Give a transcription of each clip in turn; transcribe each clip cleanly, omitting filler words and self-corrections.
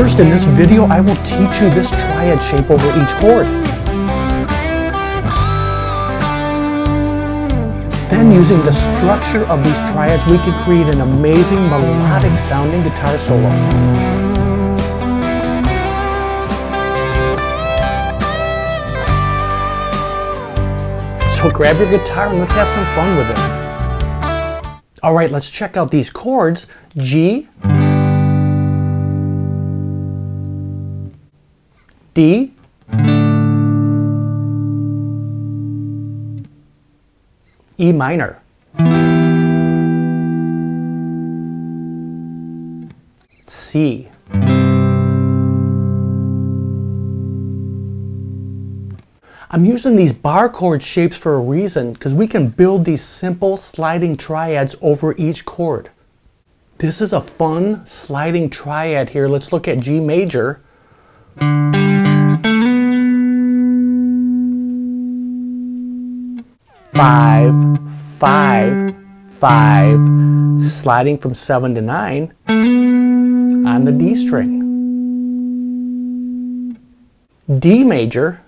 First, in this video, I will teach you this triad shape over each chord. Then, using the structure of these triads, we can create an amazing melodic sounding guitar solo. So grab your guitar and let's have some fun with this. Alright, let's check out these chords. G, D, E minor, C, I'm using these bar chord shapes for a reason, because we can build these simple sliding triads over each chord. This is a fun sliding triad here. Let's look at G major. 5, 5, 5, sliding from 7 to 9 on the D string. D major,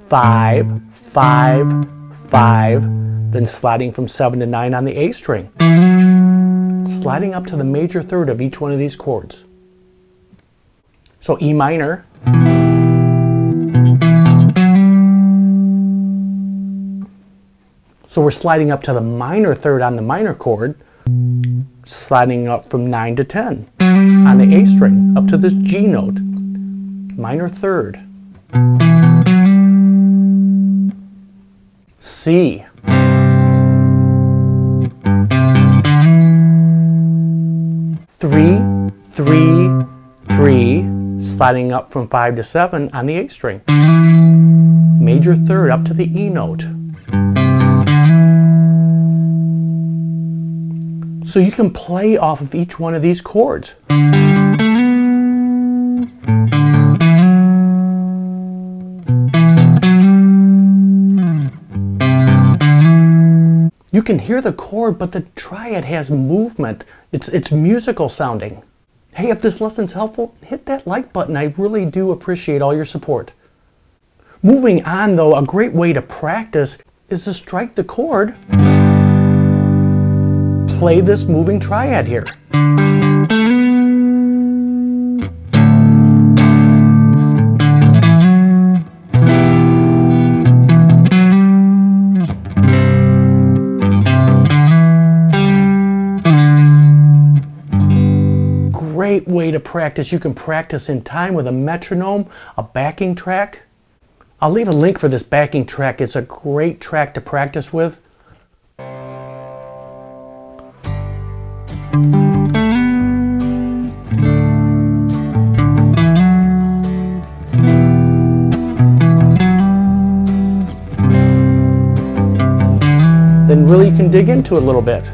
5, 5, 5, then sliding from 7 to 9 on the A string, sliding up to the major third of each one of these chords. So E minor, so we're sliding up to the minor third on the minor chord, sliding up from 9 to 10 on the A string up to this G note, minor third. C, three, 3, 3, sliding up from 5 to 7 on the A string, major third up to the E note. So you can play off of each one of these chords. You can hear the chord, but the triad has movement. It's musical sounding. Hey, if this lesson's helpful, hit that like button. I really do appreciate all your support. Moving on though, a great way to practice is to strike the chord, play this moving triad here. Great way to practice. You can practice in time with a metronome, a backing track. I'll leave a link for this backing track. It's a great track to practice with. Then really you can dig into it a little bit.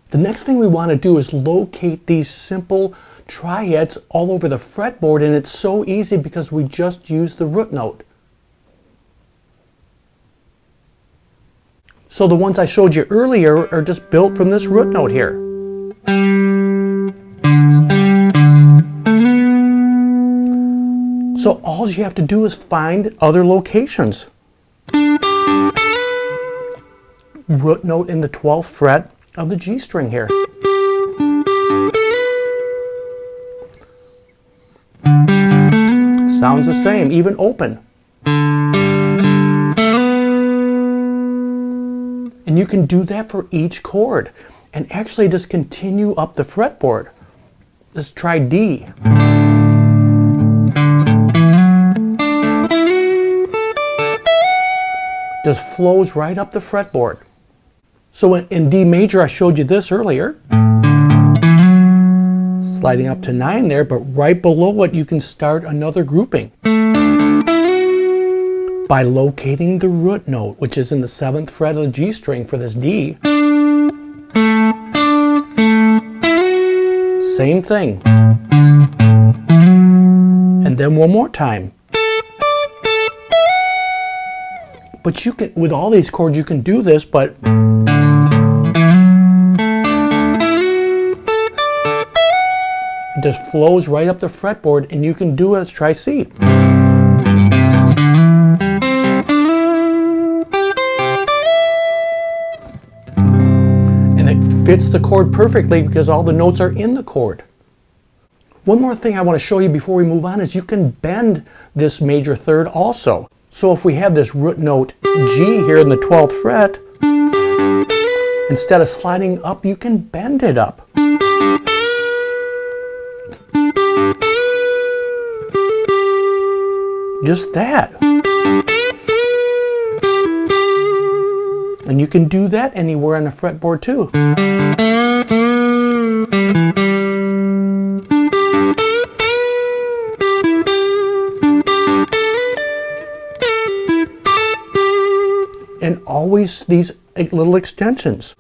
The next thing we want to do is locate these simple triads all over the fretboard, and it's so easy because we just use the root note. So the ones I showed you earlier are just built from this root note here. So all you have to do is find other locations. Root note in the 12th fret of the G string here. Sounds the same, even open. And you can do that for each chord and actually just continue up the fretboard. Let's try D. Just flows right up the fretboard. So in D major, I showed you this earlier. Sliding up to 9 there, but right below it, you can start another grouping. By locating the root note, which is in the 7th fret of the G string for this D. Same thing. And then one more time. But you can, with all these chords, you can do this, but it just flows right up the fretboard, and you can do it. Let's try C. And it fits the chord perfectly because all the notes are in the chord. One more thing I want to show you before we move on is you can bend this major third also. So if we have this root note G here in the 12th fret, instead of sliding up, you can bend it up. Just that. And you can do that anywhere on the fretboard too. And always these little extensions.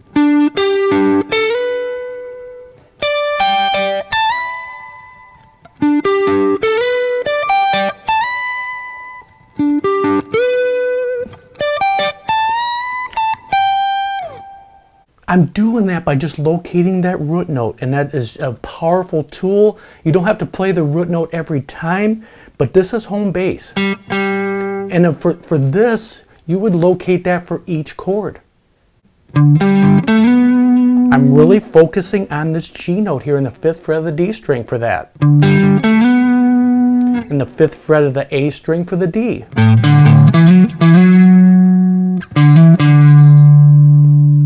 I'm doing that by just locating that root note, and that is a powerful tool. You don't have to play the root note every time, but this is home base. And for this, you would locate that for each chord. I'm really focusing on this G note here in the 5th fret of the D string for that. And the 5th fret of the A string for the D.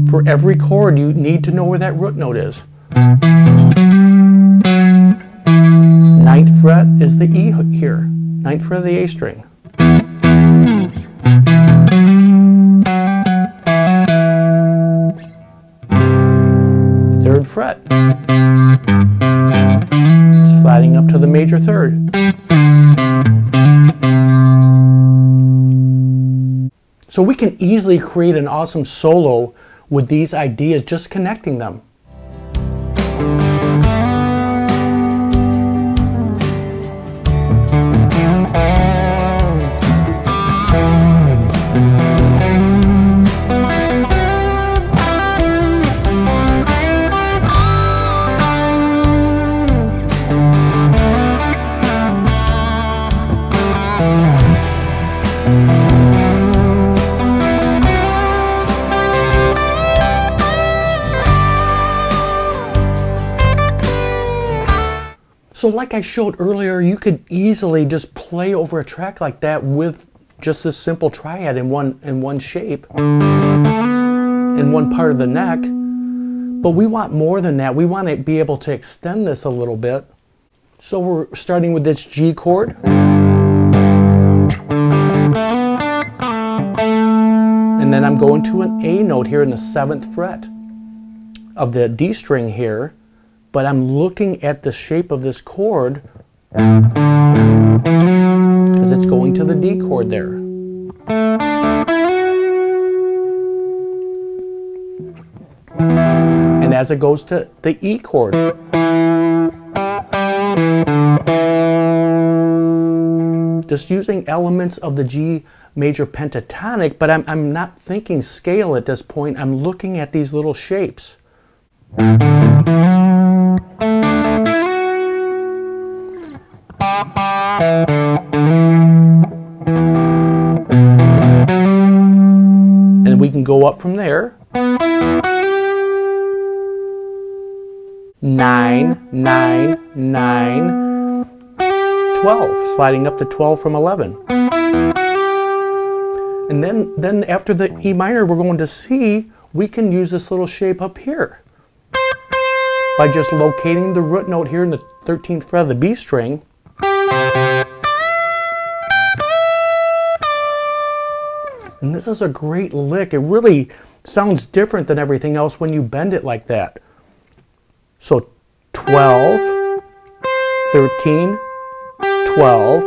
For every chord, you need to know where that root note is. 9th fret is the E here. 9th fret of the A string. 3rd fret. Sliding up to the major 3rd. So we can easily create an awesome solo with these ideas, just connecting them. So like I showed earlier, you could easily just play over a track like that with just this simple triad in one shape, in one part of the neck. But we want more than that. We want to be able to extend this a little bit. So we're starting with this G chord. And then I'm going to an A note here in the 7th fret of the D string here. But I'm looking at the shape of this chord because it's going to the D chord there. And as it goes to the E chord. Just using elements of the G major pentatonic, but I'm not thinking scale at this point. I'm looking at these little shapes. And we can go up from there. 9, 9, 9, 12, sliding up to 12 from 11. And then after the E minor, we're going to C. We can use this little shape up here by just locating the root note here in the 13th fret of the B string. And this is a great lick. It really sounds different than everything else when you bend it like that. So 12, 13, 12,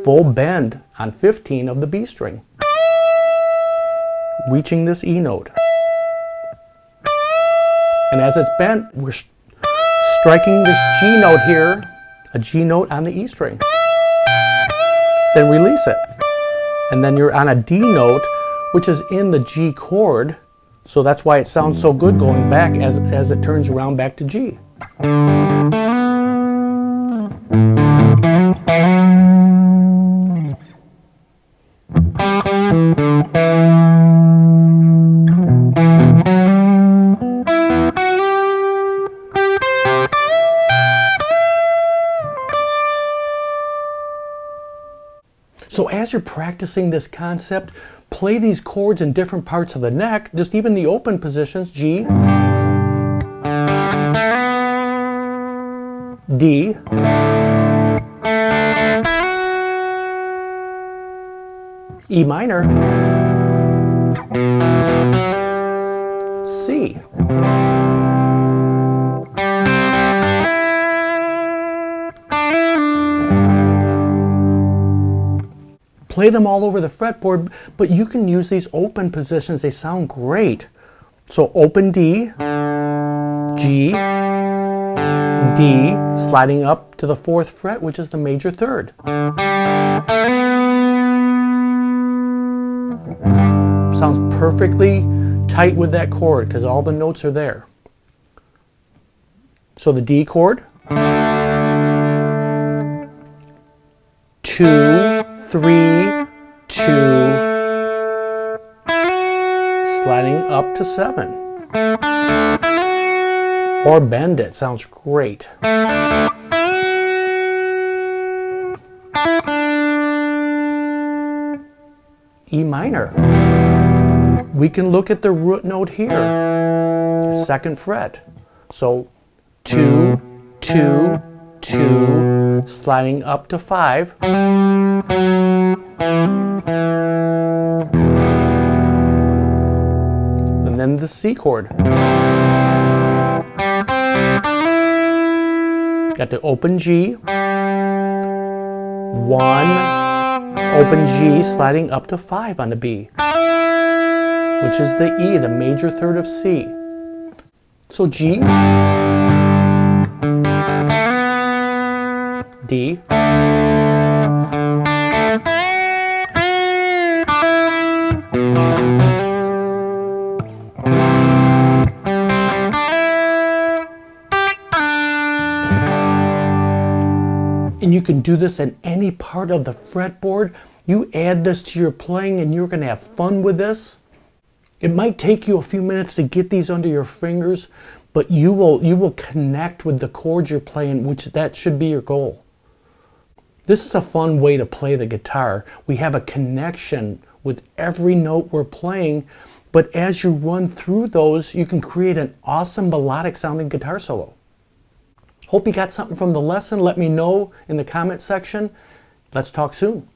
full bend on 15 of the B string. reaching this E note. And as it's bent, we're striking this G note here, a G note on the E string. Then release it. And then you're on a D note, which is in the G chord, so that's why it sounds so good going back as it turns around back to G. So as you're practicing this concept, play these chords in different parts of the neck, just even the open positions, G, D, E minor, C. Play them all over the fretboard, but you can use these open positions. They sound great. So open D, G, D, sliding up to the 4th fret, which is the major third. Sounds perfectly tight with that chord because all the notes are there. So the D chord, 2, 3, 2, sliding up to 7. Or bend it, sounds great. E minor. We can look at the root note here, 2nd fret. So 2, 2, 2, sliding up to 5. And then the C chord. Got the open G, 1, open G, sliding up to 5 on the B, which is the E, the major third of C. So G, D, and you can do this in any part of the fretboard. You add this to your playing and you're going to have fun with this. It might take you a few minutes to get these under your fingers, but you will connect with the chords you're playing, which that should be your goal. This is a fun way to play the guitar. We have a connection with every note we're playing, but as you run through those, you can create an awesome melodic sounding guitar solo. Hope you got something from the lesson. Let me know in the comment section. Let's talk soon.